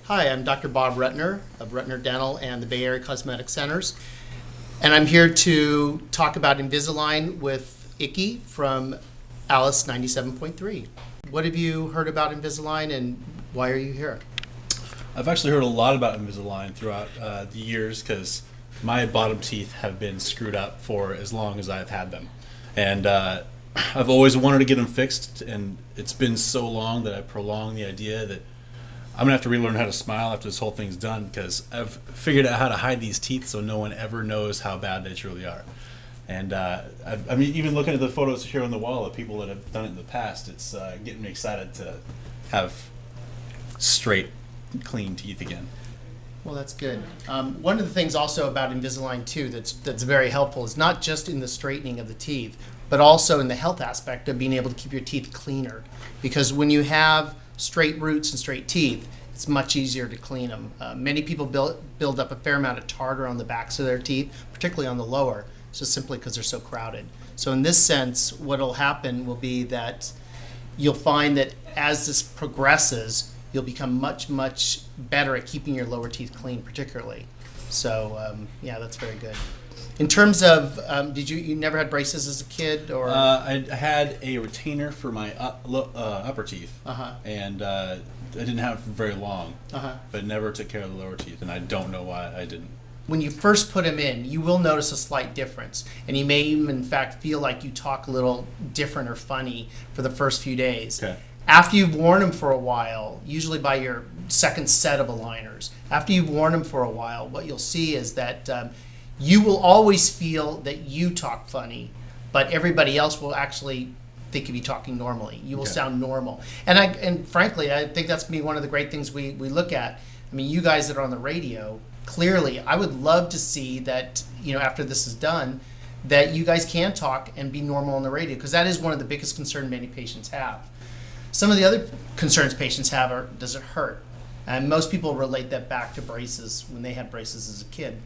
Hi, I'm Dr. Bob Rutner of Rutner Dental and the Bay Area Cosmetic Centers. And I'm here to talk about Invisalign with Icky from Alice 97.3. What have you heard about Invisalign and why are you here? I've actually heard a lot about Invisalign throughout the years because my bottom teeth have been screwed up for as long as I've had them. And I've always wanted to get them fixed, and it's been so long that I prolonged the idea that I'm going to have to relearn how to smile after this whole thing's done, because I've figured out how to hide these teeth so no one ever knows how bad they truly are. And I mean, even looking at the photos here on the wall of people that have done it in the past, it's getting me excited to have straight, clean teeth again. Well, that's good. One of the things also about Invisalign too that's very helpful is not just in the straightening of the teeth, but also in the health aspect of being able to keep your teeth cleaner. Because when you have straight roots and straight teeth, it's much easier to clean them. Many people build up a fair amount of tartar on the backs of their teeth, particularly on the lower, just simply because they're so crowded. So in this sense, what will happen will be that you'll find that as this progresses, you'll become much, much better at keeping your lower teeth clean particularly. So yeah, that's very good. In terms of, you never had braces as a kid, or? I had a retainer for my upper teeth, and I didn't have it for very long, but never took care of the lower teeth, and I don't know why I didn't. When you first put them in, you will notice a slight difference, and you may even, in fact, feel like you talk a little different or funny for the first few days. Okay. After you've worn them for a while, usually by your second set of aligners, after you've worn them for a while, what you'll see is that you will always feel that you talk funny, but everybody else will actually think of you talking normally. You will sound normal. And frankly, I think that's going to be one of the great things we look at. I mean, you guys that are on the radio, clearly, I would love to see that, after this is done, that you guys can talk and be normal on the radio, because that is one of the biggest concerns many patients have. Some of the other concerns patients have are, does it hurt? And most people relate that back to braces when they had braces as a kid.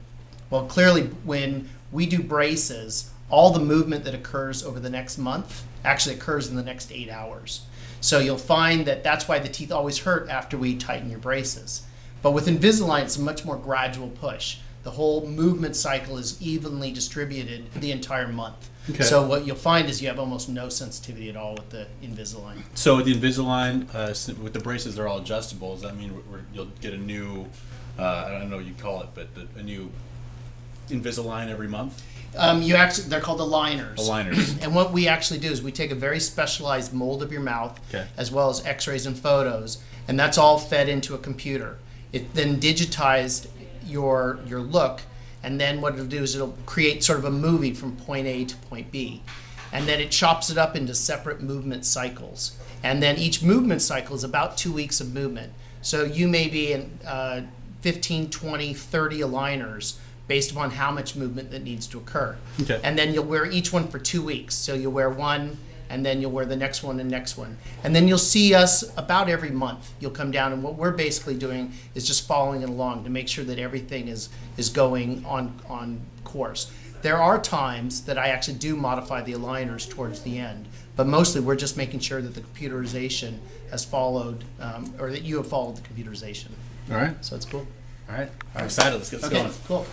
Well, clearly, when we do braces, all the movement that occurs over the next month actually occurs in the next 8 hours. So you'll find that that's why the teeth always hurt after we tighten your braces. But with Invisalign, it's a much more gradual push. The whole movement cycle is evenly distributed the entire month. Okay. So what you'll find is you have almost no sensitivity at all with the Invisalign. So with the Invisalign, with the braces, they're all adjustable. Does that mean you'll get a new, I don't know what you call it, but a new Invisalign every month? They're called aligners. Aligners. And what we actually do is we take a very specialized mold of your mouth, as well as x-rays and photos, and that's all fed into a computer. It then digitized your look, and then what it'll do is it'll create sort of a movie from point A to point B. And then it chops it up into separate movement cycles. And then each movement cycle is about 2 weeks of movement. So you may be in 15, 20, 30 aligners based upon how much movement that needs to occur. Okay. And then you'll wear each one for 2 weeks. So you'll wear one, and then you'll wear the next one and next one. And then you'll see us about every month. You'll come down, and what we're basically doing is just following it along to make sure that everything is going on course. There are times that I actually do modify the aligners towards the end, but mostly we're just making sure that the computerization has followed, or that you have followed the computerization. All right. So it's cool. All right. I'm excited. Let's get this going. Cool.